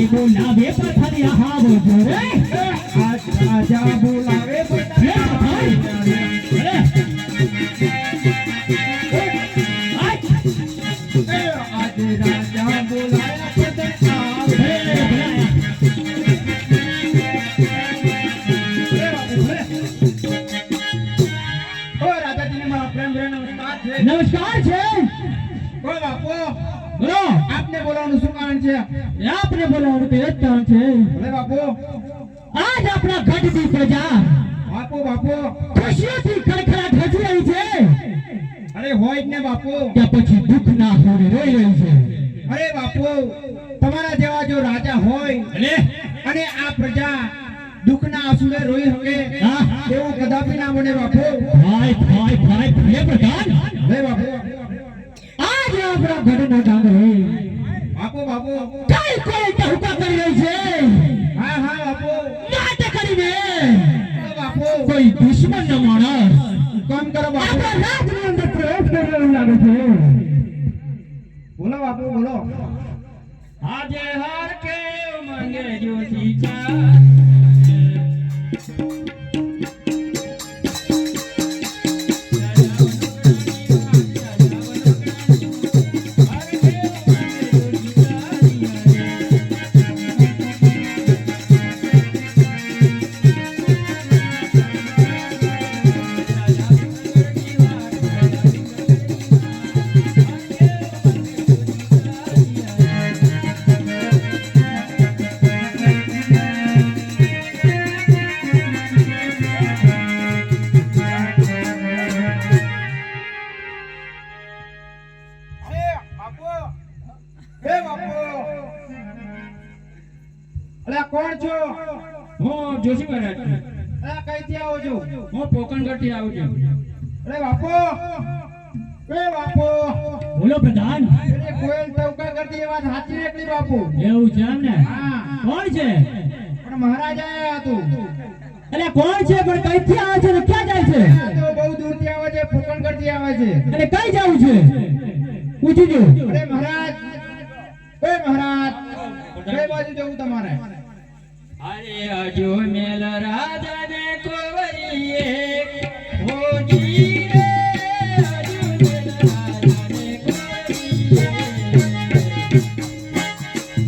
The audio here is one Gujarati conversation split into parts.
બોલાવે પથરિયા હાવો જોરે આજા બોલાવે પથરિયા આજે રાજા બોલાયા પથરિયા ઓ રાજાજીને મારા પ્રેમ ભર્યા નમસ્કાર છે નમસ્કાર છે ઓ બાપુ બોલો આપને બોલાવવાનું શું કારણ છે આપને બોલાવવાનું તો એ જ કારણ છે ભલે બાપુ આજ આપણા ગઢની પ્રજા બાપુ બાપુ ખુશીઓથી ખડખડાટ હસી રહી છે અરે હોય જ ને બાપુ કે પછી દુઃખના હોરે રોઈ રહી છે અરે બાપુ તમારા જેવા જો રાજા હોય અને આ પ્રજા દુઃખના આંસુએ રોઈ શકે એવું કદાપી ના બને બાપુ ભાઈ પ્રિય પ્રધાન હે બાપુ આજ આપણા ગઢના ડાંગરે બાપુ બાપુ કઈ કોઈ ટહુકા કરી રહી છે હા હા બાપુ નાટક કરીને બાપુ કોઈ દુશ્મન ન માણસ કામ કરો બાપુ આપણા રાજની અંદર પ્રવેશ કરી રહ્યું લાગે છે બોલો બાપુ બોલો આજે હાર કે માંગે જોતી ચા કોણ છો હું જોશી મહારાજ અરે કઈથી આવો છો હું પોકણગઢ થી આવું છું અરે બાપુ એ બાપુ બોલો પ્રધાન એ કોયલ ટવકા કરતી એ વાત સાચી એકલી બાપુ એવું છે એમ ને હા કોણ છે પણ મહારાજ આયા હતું અરે કોણ છે પણ કઈથી આવે છે ને ક્યાં જાય છે તો બહુ દૂરથી આવે છે પોકણગઢ થી આવે છે અરે કઈ જવું છે પૂછી જો અરે મહારાજ એ મહારાજ કઈ બાજુ જવું તમારે અરે અજો મેલ રાજા ને કોવરીએ હોજી રે અજો મેલ રાજા ને કોવરીએ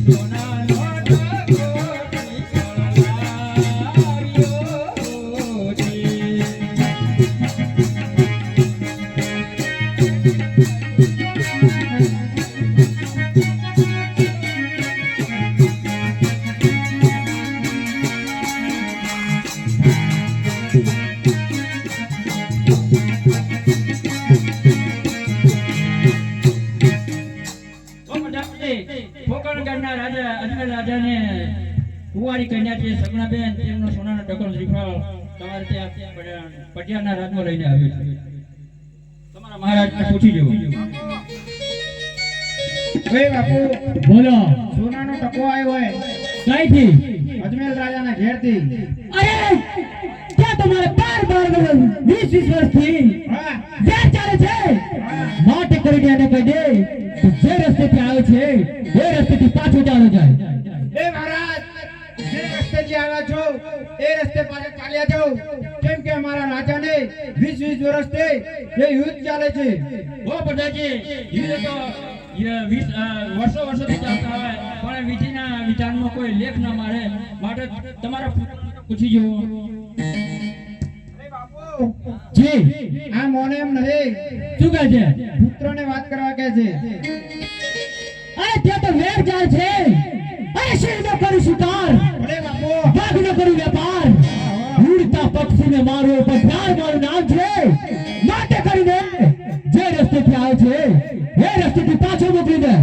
સોના નોટ કોટી કોલાવ્યો જી Thank you. કુંવારી કન્યા છે સગુણાબેન તેમનો સોનાનો ટકોર શ્રીફળ તમારે ત્યાં પટિયાના રાજમાં લઈને આવ્યો છે. તમારા મહારાજને પૂછી જુઓ. ઓય બાપુ, બોલો સોનાનો ટકો આવ્યો હોય કઈથી? અજમેર રાજાના ઘેરથી. અરે ત્યાં તમારે 12 વર્ષથી હા ઘેર ચાલે છે. માટે કરીને એને કહી દે કે જે રસ્તેથી આવે છે એ રસ્તેથી પાછો ચાલો જાય. એ મહારાજ, જે રસ્તેથી આવ્યા છો એ રસ્તે પાછળ ચાલ્યા જાઓ, કેમ કે અમારા રાજાને 20 વર્ષથી એ યુદ્ધ ચાલે છે. ઓ પ્રજાજી, યુદ્ધ તો વર્ષોથી ચાલતા હોય પણ વિધિના વિધાનમાં કોઈ લેખ ન મારે, માટે તમારા પૂછી જુઓ. અરે બાપુ, જી આ મોને એમ નહીં, શું કહે છે? પુત્રને વાત કરવા કહે છે. અરે ત્યાં તો વેર જાય છે. અરે શિવ નો કરું શિકાર, અરે બાપુ, વાઘ નો કરું વેપાર, ઉડતા પક્ષીને મારું પણ પ્યાર મારું નામ છે. માટે કરીને જે રસ્તેથી આવે છે એ રસ્તેથી પાછો મોકલી દે.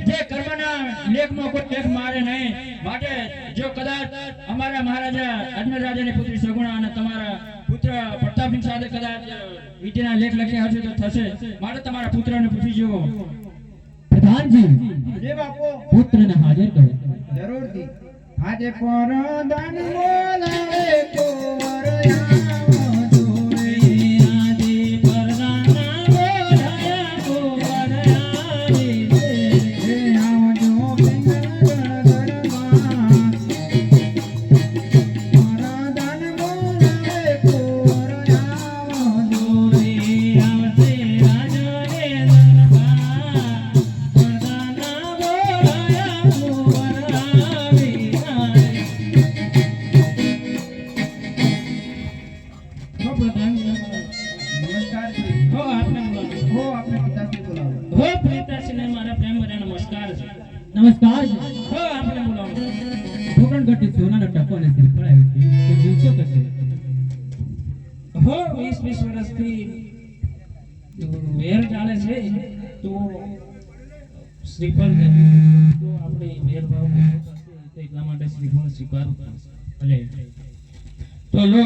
જે કર્મના લેખમાં કોઈ લેખ મારે નહીં, માટે જો કદાચ અમારા મહારાજા અજમેર રાજાની પુત્રી સગુણા અને તમારા પુત્ર પ્રતાપસિંહ સાથે કદાચ વિધિના લેખ લખ્યા હશે તો થશે, માટે તમારા પુત્રને પૂછી જુઓ. પ્રધાનજી, જે બાપુ, પુત્રને હાજર કરો. જરૂરથી. આજે પરદાન બોલાવે કોર આવો જોડે. આજે પરદાના બોલાયા કોર આવે છે. એ આવજો પિંગલા ગણગણમાં. પરદાન બોલાવે કોર આવો જોડે. આવશે રાજાને દરબાર, પરદાના બોલાયા કોર આવે છે. હો પ્રધાનજી, નમસ્કાર શ્રી. હો આપને બોલાવો. હો આપણે પિતાશ્રી બોલાવો. હો પિતાશ્રીને મારા પ્રેમ ભર્યા નમસ્કાર છે. નમસ્કાર. હો આપને બોલાવો. ધોરણગઢથી સોનાનો ટકો અને શ્રીફળ આવ્યું છે. તે દિવસો કશે હો 20 વર્ષથી વેર ચાલે છે તો શ્રીફળ તો આપણે વેર ભાવ એટલા માટે શ્રીફળ સ્વીકારવું પડશે. તો લો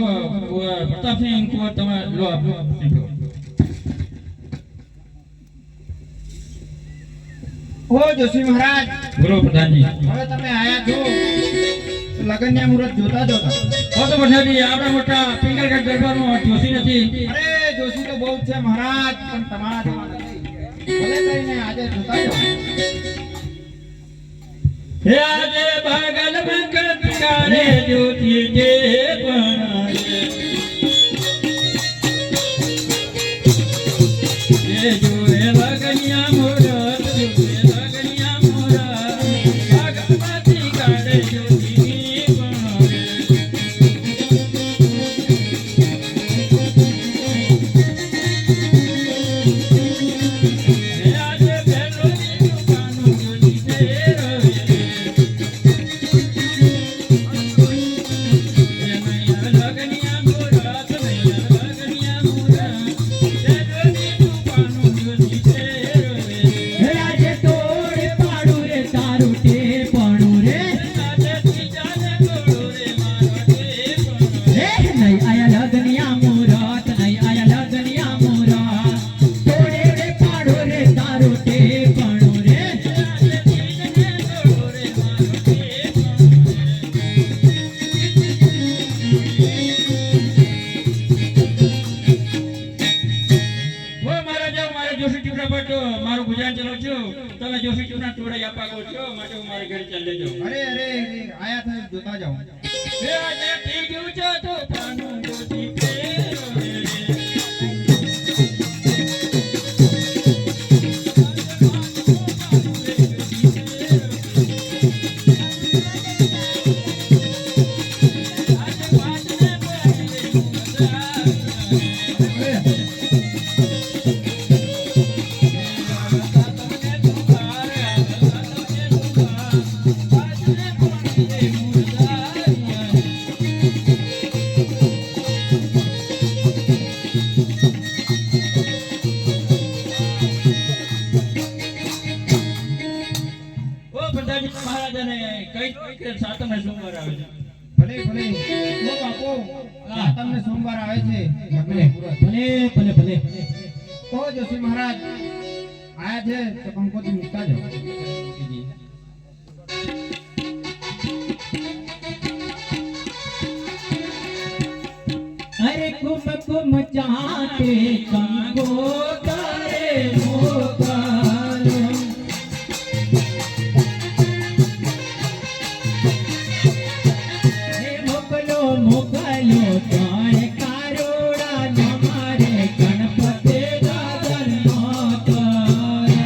પ્રતાપસિંહ કુંવર, તમે લો આપો શ્રીફળ. ઓ જોશી મહારાજ, બોલો પ્રધાનજી. હવે તમે આયા છો લગનના મુહૂર્ત જોતા જોતા. હો તો પ્રધાનજી, આપણા મોટા પિંગલગઢ દરબારમાં જોશી નથી. અરે જોશી તો બહુ જ છે મહારાજ, પણ તમારા જેવા નથી. ભલે કરીને આજે જોતા જાઓ. હે આજે બાગલ બંકત કારે જ્યોતિ જે બનાવે, એ જોએ લગનિયા મોરત, જોએ લગનિયા મોરત, બાગલમાંથી કારે જ્યોતિ બનાવે. હે આજે બેલોની દુકાનો જ્યોતિ જે રવે. હે આજે તોડ પાડું રે તારું ટેપણું રે. હે નહીં આયા લગનિયા મુરત, નહીં આયા લગનિયા મુરત. તોડે રે પાડું રે તારું ટેપણું રે. મારું ગુજરાન ચલાવ છું, તમે જોશી ચૂના ટોળે આપા કહો છો, માટે હું મારી ઘરે ચાલે જાઉં. અરે અરે આયા તમે જોતા જાઓ. હે આજે થઈ ગયું છે તો પાનું જોશી ફેરવે. તમને સોમવાર આવે છે. ભલે ભલે ઓ બાપુ હા. તમને સોમવાર આવે છે ભલે ભલે ભલે તો જોશી મહારાજ આયા છે તો કંકોત્રી મૂકતા જાઓ. अरे कुम कुम चाहते कंगो तारे मोकालो हे मोकलो मोकलो तारे कारोड़ा नमारे गणपति दादन मातारे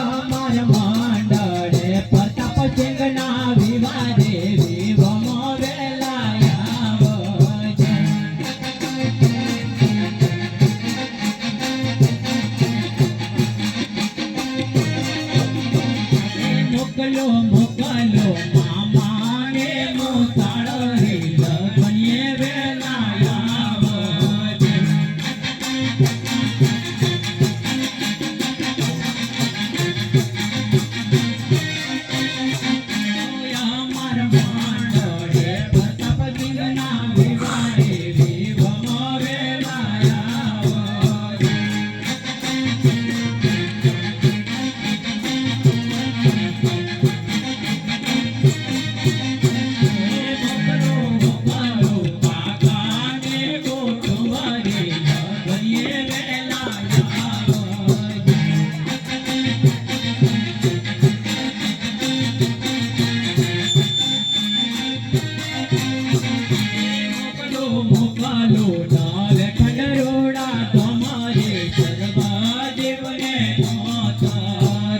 અમાર માંડળે પ્રતાપ સિંગના વિવાદે વિવમો વેલાયા વજે. મોકલો મોકલો